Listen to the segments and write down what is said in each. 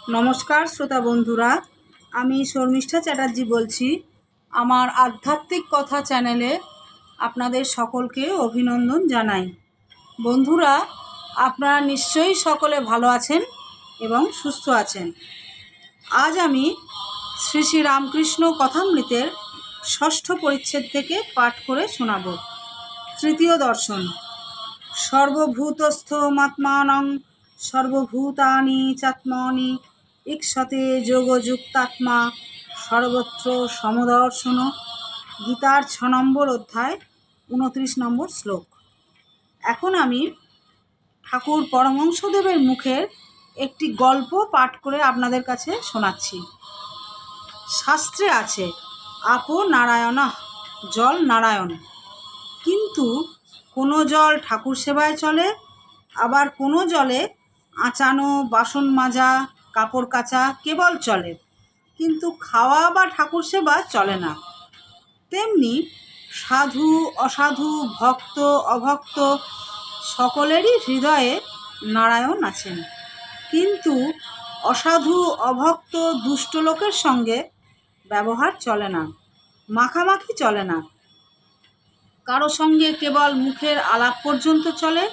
নমস্কার শ্রোতা বন্ধুরা, আমি শর্মিষ্ঠা চ্যাটার্জি বলছি। আমার আধ্যাত্মিক কথা চ্যানেলে আপনাদের সকলকে অভিনন্দন জানাই। বন্ধুরা, আপনারা নিশ্চয়ই সকলে ভালো আছেন এবং সুস্থ আছেন। আজ আমি শ্রী শ্রী রামকৃষ্ণ কথামৃতের ৬ষ্ঠ পরিচ্ছেদ থেকে পাঠ করে শোনাব। তৃতীয় দর্শন। সর্বভূতস্থমাত্মানং সর্বভূতানি চাত্মনি ঈক্ষতে যোগযুক্তাত্মা সর্বত্র সমদর্শন। গীতার ৬ নম্বর অধ্যায় ২৯ নম্বর শ্লোক। এখন আমি ঠাকুর পরমহংসদেবের মুখের একটি গল্প পাঠ করে আপনাদের কাছে শোনাচ্ছি। শাস্ত্রে আছে আপো নারায়ণঃ, জল নারায়ণ। কিন্তু কোনো জল ঠাকুর সেবায় চলে, আবার কোনো জলে আঁচানো, বাসন মাজা, কাপড় কাচা কেবল চলে, কিন্তু খাওয়া বা ঠাকুর সেবা চলে না। তেমনি সাধু অসাধু, ভক্ত অভক্ত সকলেরই হৃদয়ে নারায়ণ আছেন, কিন্তু অসাধু অভক্ত দুষ্ট লোকের সঙ্গে ব্যবহার চলে না, মাখামাখি চলে না। কারো সঙ্গে কেবল মুখের আলাপ পর্যন্ত চলে,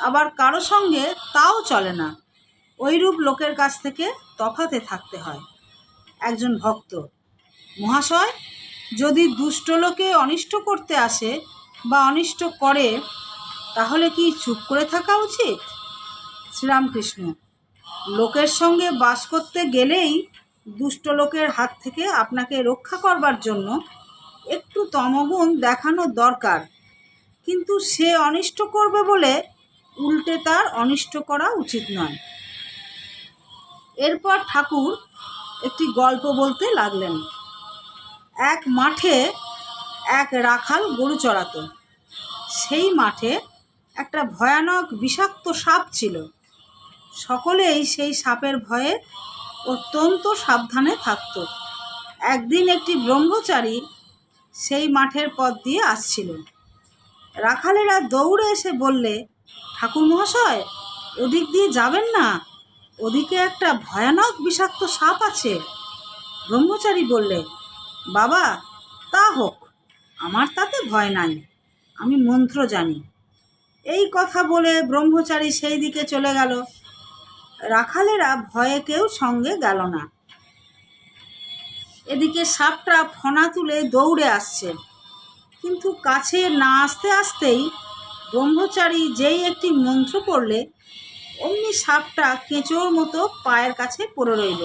আবার কারো সঙ্গে তাও চলে না। ওইরূপ লোকের কাছ থেকে তফাতে থাকতে হয়। একজন ভক্ত: মহাশয়, যদি দুষ্ট লোকে অনিষ্ট করতে আসে বা অনিষ্ট করে, তাহলে কি চুপ করে থাকা উচিত? শ্রীরামকৃষ্ণ: লোকের সঙ্গে বাস করতে গেলেই দুষ্ট লোকের হাত থেকে আপনাকে রক্ষা করবার জন্য একটু তমগুণ দেখানো দরকার, কিন্তু সে অনিষ্ট করবে বলে উল্টে তার অনিষ্ট করা উচিত নয়। এরপর ঠাকুর একটি গল্প বলতে লাগলেন। এক মাঠে এক রাখাল গরু চড়াতো। সেই মাঠে একটা ভয়ানক বিষাক্ত সাপ ছিল। সকলেই সেই সাপের ভয়ে অত্যন্ত সাবধানে থাকত। একদিন একটি ব্রহ্মচারী সেই মাঠের পথ দিয়ে আসছিল। রাখালেরা দৌড়ে এসে বললে, ঠাকুর মহাশয়, ওদিক দিয়ে যাবেন না, ওদিকে একটা ভয়ানক বিষাক্ত সাপ আছে। ব্রহ্মচারী বললে, বাবা, তা হোক, আমার তাতে ভয় নাই, আমি মন্ত্র জানি। এই কথা বলে ব্রহ্মচারী সেই দিকে চলে গেল। রাখালেরা ভয়ে কেউ সঙ্গে গেল না। এদিকে সাপটা ফনা তুলে দৌড়ে আসছে, কিন্তু কাছে না আসতে আসতেই ব্রহ্মচারী যেই একটি মন্ত্র পড়লে, অমনি সাপটা কেঁচোর মতো পায়ের কাছে পড়ে রইল।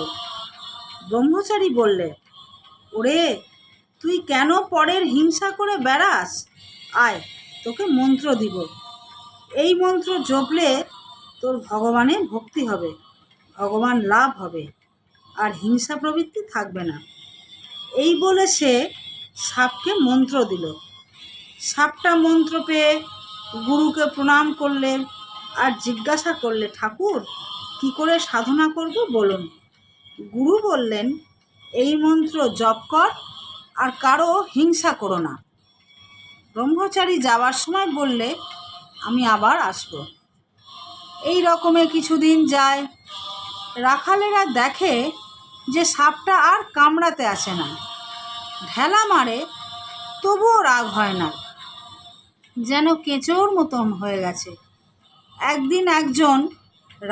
ব্রহ্মচারী বললে, ওরে, তুই কেন পরের হিংসা করে বেড়াস? আয়, তোকে মন্ত্র দিব। এই মন্ত্র জপলে তোর ভগবানে ভক্তি হবে, ভগবান লাভ হবে, আর হিংসা প্রবৃত্তি থাকবে না। এই বলে সে সাপকে মন্ত্র দিল। সাপটা মন্ত্র পেয়ে গুরুকে প্রণাম করলে আর জিজ্ঞাসা করলে, ঠাকুর, কি করে সাধনা করব বলুন। গুরু বললেন, এই মন্ত্র জপ কর আর কারো হিংসা করো না। ব্রহ্মচারী যাওয়ার সময় বললে, আমি আবার আসব। এই রকমে কিছুদিন যায়। রাখালেরা দেখে যে সাপটা আর কামড়াতে আসে না, ঢেলা মারে, তবুও রাগ হয় না, যেন কেঁচোর মতন হয়ে গেছে। একদিন একজন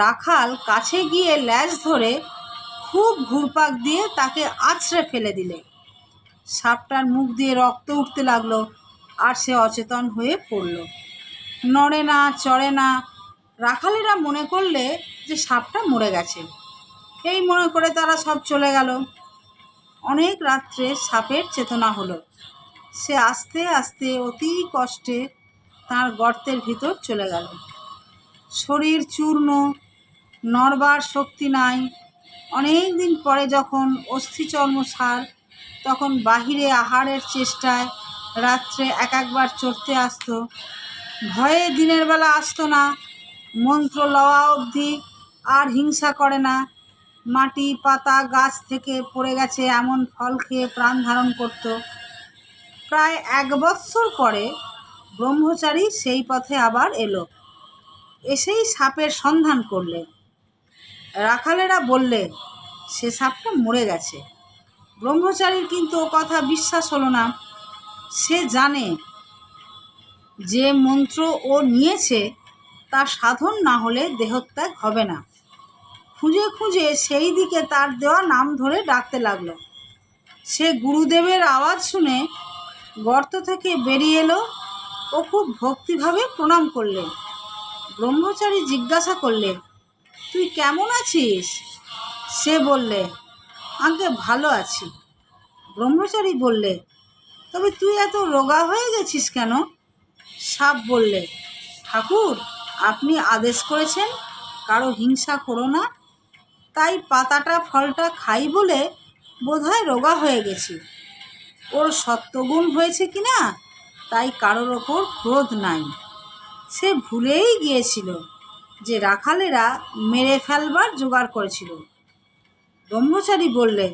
রাখাল কাছে গিয়ে ল্যাজ ধরে খুব ঘুরপাক দিয়ে তাকে আছড়ে ফেলে দিলে। সাপটার মুখ দিয়ে রক্ত উঠতে লাগলো, আর সে অচেতন হয়ে পড়ল, নড়ে না, চড়ে না। রাখালেরা মনে করলে যে সাপটা মরে গেছে। এই মনে করে তারা সব চলে গেল। অনেক রাত্রে সাপের চেতনা হলো। সে আস্তে আস্তে অতি কষ্টে তার গর্তের ভিতর চলে গেল। শরীর চূর্ণ, নড়বার শক্তি নাই। অনেক দিন পরে যখন অস্থিচর্ম সার, তখন বাহিরে আহারের চেষ্টায় রাত্রে একবার চড়তে আসতো। ভয়ে দিনের বেলা আসতো না। মন্ত্র লওয়া অবধি আর হিংসা করে না। মাটি পাতা গাছ থেকে পড়ে গেছে এমন ফল খেয়ে প্রাণ ধারণ করত। প্রায় 1 বৎসর পরে ব্রহ্মচারী সেই পথে আবার এলো। এসেই সাপের সন্ধান করলে। রাখালেরা বললে সে সাপটা মরে গেছে। ব্রহ্মচারীর কিন্তু ও কথা বিশ্বাস হলো না। সে জানে যে মন্ত্র ও নিয়েছে তা সাধন না হলে দেহত্যাগ হবে না। খুঁজে খুঁজে সেই দিকে তার দেওয়া নাম ধরে ডাকতে লাগলো। সে গুরুদেবের আওয়াজ শুনে গর্ত থেকে বেরিয়ে এলো ও খুব ভক্তিভাবে প্রণাম করলে। ব্রহ্মচারী জিজ্ঞাসা করলে, তুই কেমন আছিস? সে বললে, আগে ভালো আছি। ব্রহ্মচারী বললে, তবে তুই এত রোগা হয়ে গেছিস কেন? সাপ বললে, ঠাকুর, আপনি আদেশ করেছেন কারো হিংসা করো না, তাই পাতাটা ফলটা খাই বলে বোধহয় রোগা হয়ে গেছি। ওর সত্ত্বগুণ হয়েছে কি না তাই কারোর ওপর ক্রোধ নাই। সে ভুলেই গিয়েছিল যে রাখালেরা মেরে ফেলবার জোগাড় করেছিল। ব্রহ্মচারী বললে,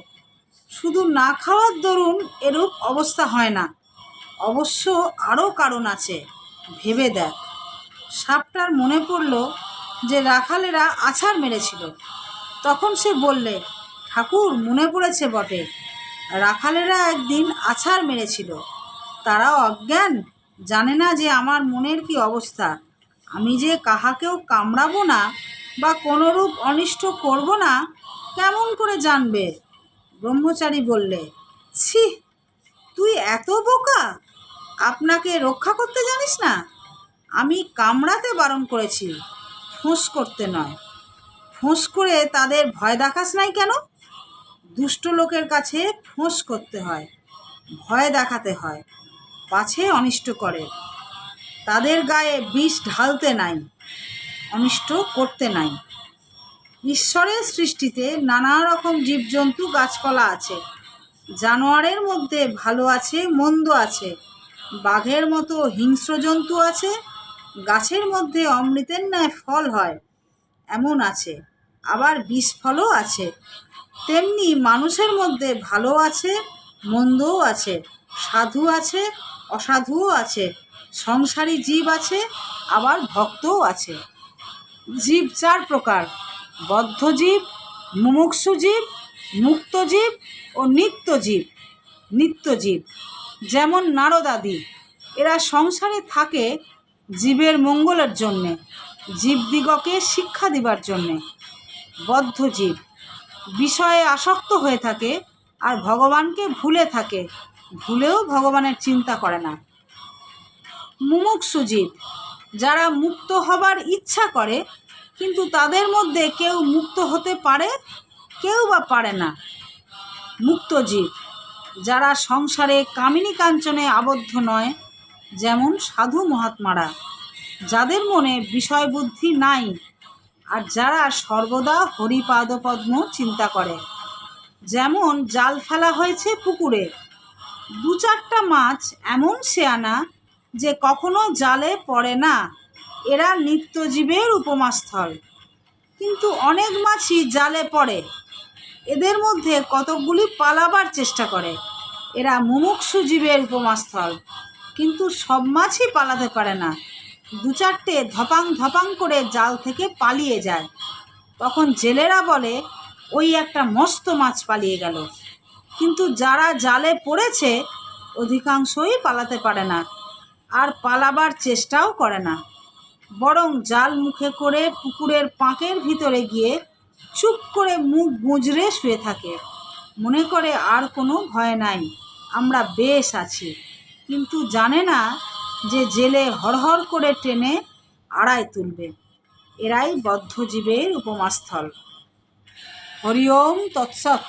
শুধু না খাওয়ার দরুন এরূপ অবস্থা হয় না, অবশ্য আরও কারণ আছে, ভেবে দেখ। সাপটার মনে পড়ল যে রাখালেরা আছাড় মেরেছিল। তখন সে বললে, ঠাকুর, মনে পড়েছে বটে, রাখালেরা একদিন আছাড় মেরেছিল। তারা অজ্ঞান, জানে না যে আমার মনের কি অবস্থা। আমি যে কাহাকেও কামড়াবো না বা কোনোরূপ অনিষ্ট করব না, কেমন করে জানবে? ব্রহ্মচারী বললে, ছি, তুই এত বোকা! আপনাকে রক্ষা করতে জানিস না? আমি কামড়াতে বারণ করেছি, ফোঁস করতে নয়। ফোঁস করে তাদের ভয় দেখাস নাই কেন? দুষ্ট লোকের কাছে ফোঁস করতে হয়, ভয় দেখাতে হয়, পাছে অনিষ্ট করে। তাদের গায়ে বিষ ঢালতে নাই, অনিষ্ট করতে নাই। ঈশ্বরের সৃষ্টিতে নানা রকম জীবজন্তু গাছপালা আছে। জানোয়ারের মধ্যে ভালো আছে, মন্দ আছে। বাঘের মতো হিংস্র জন্তু আছে। গাছের মধ্যে অমৃতের ন্যায় ফল হয়, এমন আছে। আবার বিষ ফলও আছে। তেমনি মানুষের মধ্যে ভালো আছে, মন্দও আছে। সাধু আছে, অসাধুও আছে। সংসারী জীব আছে, আবার ভক্তও আছে। জীব চার প্রকার: বদ্ধজীব, মুমুক্ষু জীব, মুক্তজীব ও নিত্যজীব। নিত্যজীব যেমন নারদাদি, এরা সংসারে থাকে জীবের মঙ্গলের জন্যে, জীবদিগকে শিক্ষা দিবার জন্যে। বদ্ধজীব বিষয়ে আসক্ত হয়ে থাকে আর ভগবানকে ভুলে থাকে, ভুলেও ভগবানের চিন্তা করে না। মুমুক্ষু জীব যারা মুক্ত হবার ইচ্ছা করে, কিন্তু তাদের মধ্যে কেউ মুক্ত হতে পারে, কেউ বা পারে না। মুক্তজীব যারা সংসারে কামিনী কাঞ্চনে আবদ্ধ নয়, যেমন সাধু মহাত্মারা, যাদের মনে বিষয় বুদ্ধি নাই আর যারা সর্বদা হরিপাদপদ্ম চিন্তা করে। যেমন জাল ফেলা হয়েছে পুকুরে, দু চারটা মাছ এমন শেয়ানা যে কখনো জালে পড়ে না, এরা নিত্যজীবের উপমাস্থল। কিন্তু অনেক মাছই জালে পড়ে, এদের মধ্যে কতকগুলি পালাবার চেষ্টা করে, এরা মুমুক্ষু জীবের উপমাস্থল। কিন্তু সব মাছই পালাতে পারে না, দু চারটে ধপাং ধপাং করে জাল থেকে পালিয়ে যায়। তখন জেলেরা বলে, ওই একটা মস্ত মাছ পালিয়ে গেল। কিন্তু যারা জালে পড়েছে অধিকাংশই পালাতে পারে না, আর পালাবার চেষ্টাও করে না, বরং জাল মুখে করে পুকুরের পাঁকের ভিতরে গিয়ে চুপ করে মুখ গুঁজরে শুয়ে থাকে। মনে করে আর কোনো ভয় নাই, আমরা বেশ আছি। কিন্তু জানে না যে জেলে হড়হড় করে টেনে আড়ায় তুলবে। এরাই বদ্ধজীবের উপমাস্থল। হরি ওম তৎসৎ।